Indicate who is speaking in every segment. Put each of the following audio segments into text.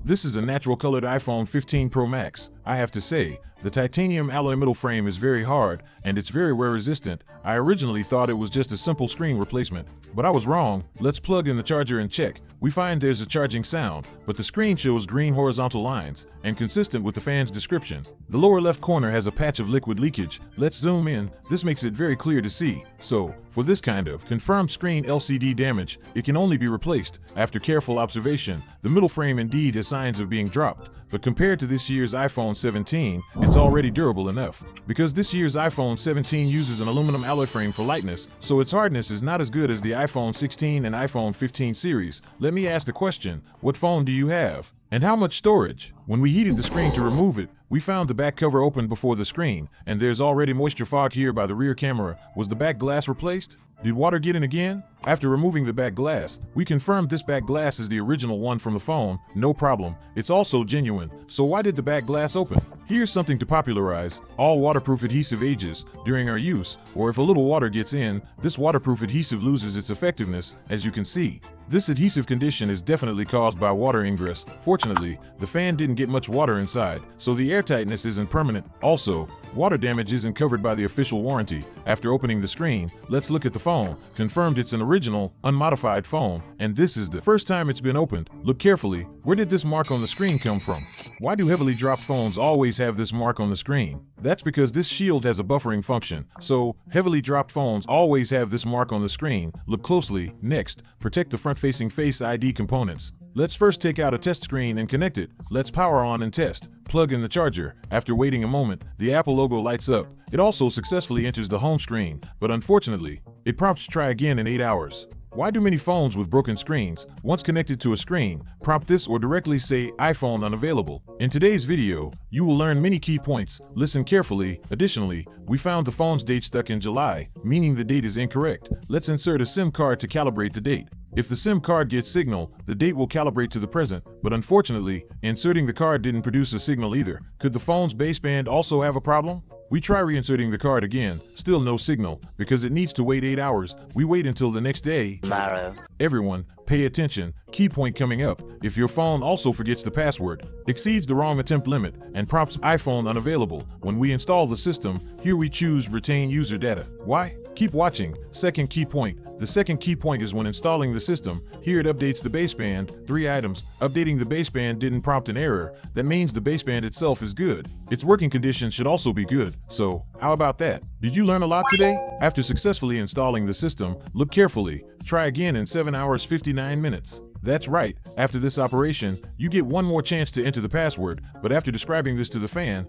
Speaker 1: This is a natural colored iPhone 15 Pro Max. I have to say, the titanium alloy middle frame is very hard and it's very wear resistant. I originally thought it was just a simple screen replacement, but I was wrong. Let's plug in the charger and check. We find there's a charging sound, but the screen shows green horizontal lines, and consistent with the fan's description. The lower left corner has a patch of liquid leakage. Let's zoom in. This makes it very clear to see. So, for this kind of confirmed screen LCD damage, it can only be replaced. After careful observation, the middle frame indeed has signs of being dropped, but compared to this year's iPhone 17, it's already durable enough. Because this year's iPhone 17 uses an aluminum alloy frame for lightness, so its hardness is not as good as the iPhone 16 and iPhone 15 series. Let me ask the question, what phone do you have? And how much storage? When we heated the screen to remove it, we found the back cover open before the screen, and there's already moisture fog here by the rear camera. Was the back glass replaced? Did water get in again? After removing the back glass, we confirmed this back glass is the original one from the phone. No problem. It's also genuine. So why did the back glass open? Here's something to popularize. All waterproof adhesive ages during our use, or if a little water gets in, this waterproof adhesive loses its effectiveness, as you can see. This adhesive condition is definitely caused by water ingress. Fortunately, the fan didn't get much water inside, so the airtightness isn't permanent. Also, water damage isn't covered by the official warranty. After opening the screen, let's look at the phone. Confirmed it's an original, unmodified phone, and this is the first time it's been opened. Look carefully. Where did this mark on the screen come from? Why do heavily dropped phones always have this mark on the screen? That's because this shield has a buffering function, so heavily dropped phones always have this mark on the screen. Look closely. Next, protect the front-facing Face ID components. Let's first take out a test screen and connect it. Let's power on and test. Plug in the charger. After waiting a moment, the Apple logo lights up. It also successfully enters the home screen, but unfortunately, it prompts try again in 8 hours. Why do many phones with broken screens, once connected to a screen, prompt this or directly say iPhone unavailable? In today's video, you will learn many key points. Listen carefully. Additionally, we found the phone's date stuck in July, meaning the date is incorrect. Let's insert a SIM card to calibrate the date. If the SIM card gets signal, the date will calibrate to the present, but unfortunately, inserting the card didn't produce a signal either. Could the phone's baseband also have a problem? We try reinserting the card again, still no signal. Because it needs to wait 8 hours, we wait until the next day.
Speaker 2: Tomorrow.
Speaker 1: Everyone, pay attention. Key point coming up. If your phone also forgets the password, exceeds the wrong attempt limit, and prompts iPhone unavailable, when we install the system, here we choose retain user data. Why? Keep watching. Second key point. The second key point is when installing the system. Here it updates the baseband. 3 items. Updating the baseband didn't prompt an error. That means the baseband itself is good. Its working condition should also be good. So, how about that? Did you learn a lot today? After successfully installing the system, look carefully. Try again in 7 hours 59 minutes. That's right, after this operation, you get one more chance to enter the password, but after describing this to the fan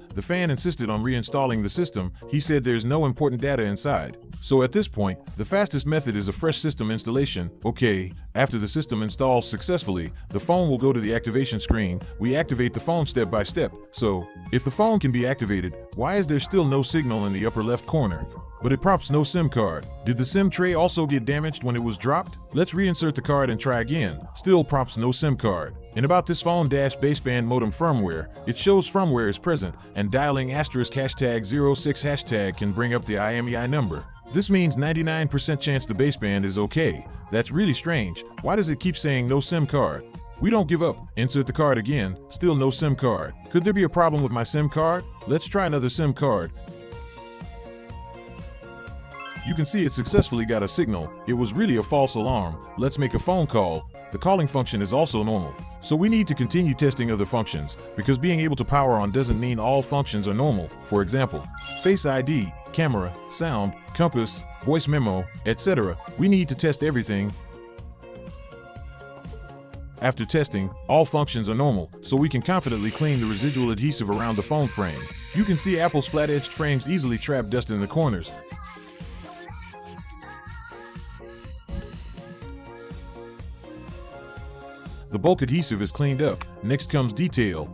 Speaker 1: insisted on reinstalling the system. He said there's no important data inside. So at this point, the fastest method is a fresh system installation. Okay, after the system installs successfully, the phone will go to the activation screen. We activate the phone step by step. So, if the phone can be activated, why is there still no signal in the upper left corner? But it prompts no SIM card. Did the SIM tray also get damaged when it was dropped? Let's reinsert the card and try again. Still prompts no SIM card. And about this phone baseband modem firmware, it shows firmware is present, and dialing *#06# can bring up the IMEI number. This means 99% chance the baseband is okay. That's really strange. Why does it keep saying no SIM card? We don't give up. Insert the card again. Still no SIM card. Could there be a problem with my SIM card? Let's try another SIM card. You can see it successfully got a signal. It was really a false alarm. Let's make a phone call. The calling function is also normal. So we need to continue testing other functions, because being able to power on doesn't mean all functions are normal. For example, Face ID, camera, sound, compass, voice memo, etc. We need to test everything. After testing, all functions are normal, so we can confidently clean the residual adhesive around the phone frame. You can see Apple's flat-edged frames easily trap dust in the corners. The bulk adhesive is cleaned up. Next comes detail.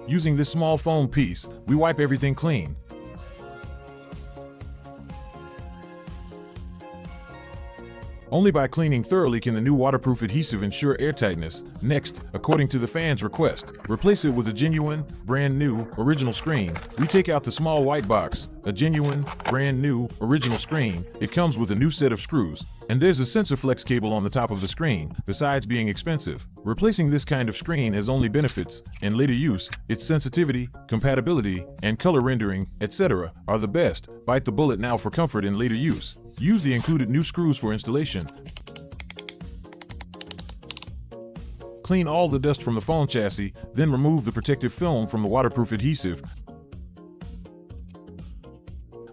Speaker 1: Using this small foam piece, we wipe everything clean. Only by cleaning thoroughly can the new waterproof adhesive ensure airtightness. Next, according to the fan's request, replace it with a genuine, brand new, original screen. We take out the small white box, a genuine, brand new, original screen. It comes with a new set of screws. And there's a sensor flex cable on the top of the screen, besides being expensive. Replacing this kind of screen has only benefits. In later use, its sensitivity, compatibility, and color rendering, etc. are the best. Bite the bullet now for comfort in later use. Use the included new screws for installation. Clean all the dust from the phone chassis, then remove the protective film from the waterproof adhesive.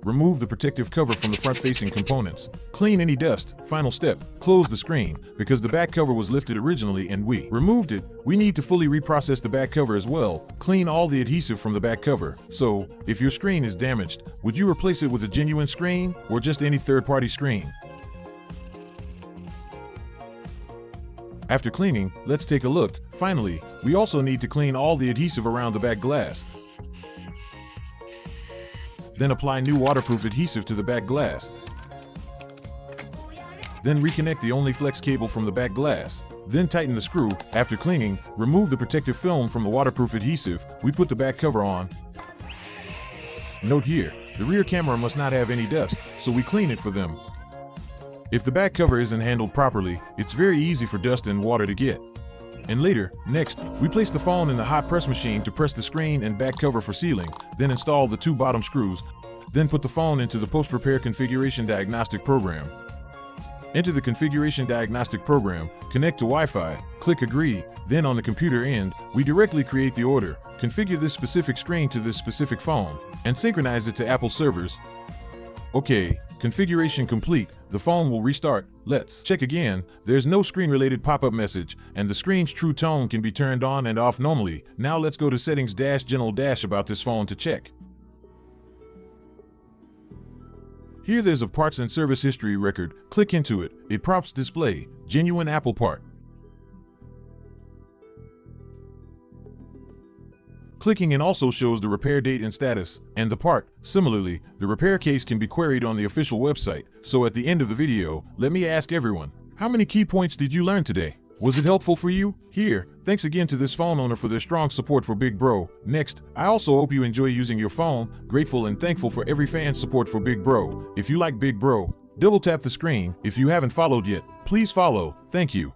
Speaker 1: Remove the protective cover from the front-facing components. Clean any dust. Final step, close the screen. Because the back cover was lifted originally and we removed it, we need to fully reprocess the back cover as well. Clean all the adhesive from the back cover. So, if your screen is damaged, would you replace it with a genuine screen or just any third-party screen? After cleaning, let's take a look. Finally, we also need to clean all the adhesive around the back glass. Then apply new waterproof adhesive to the back glass. Then reconnect the only flex cable from the back glass. Then tighten the screw. After cleaning, remove the protective film from the waterproof adhesive. We put the back cover on. Note here, the rear camera must not have any dust, so we clean it for them. If the back cover isn't handled properly, it's very easy for dust and water to get. And later, next, we place the phone in the hot press machine to press the screen and back cover for sealing, then install the 2 bottom screws, then put the phone into the post-repair configuration diagnostic program. Enter the configuration diagnostic program, connect to Wi-Fi, click agree, then on the computer end, we directly create the order, configure this specific screen to this specific phone, and synchronize it to Apple servers. Okay, configuration complete, the phone will restart. Let's check again. There's no screen-related pop-up message, and the screen's true tone can be turned on and off normally. Now let's go to settings-general- about this phone to check. Here there's a parts and service history record. Click into it. It prompts display, genuine Apple part. Clicking in also shows the repair date and status, and the part. Similarly, the repair case can be queried on the official website. So at the end of the video, let me ask everyone, how many key points did you learn today? Was it helpful for you? Here, thanks again to this phone owner for their strong support for Big Bro. Next, I also hope you enjoy using your phone. Grateful and thankful for every fan's support for Big Bro. If you like Big Bro, double tap the screen. If you haven't followed yet, please follow. Thank you.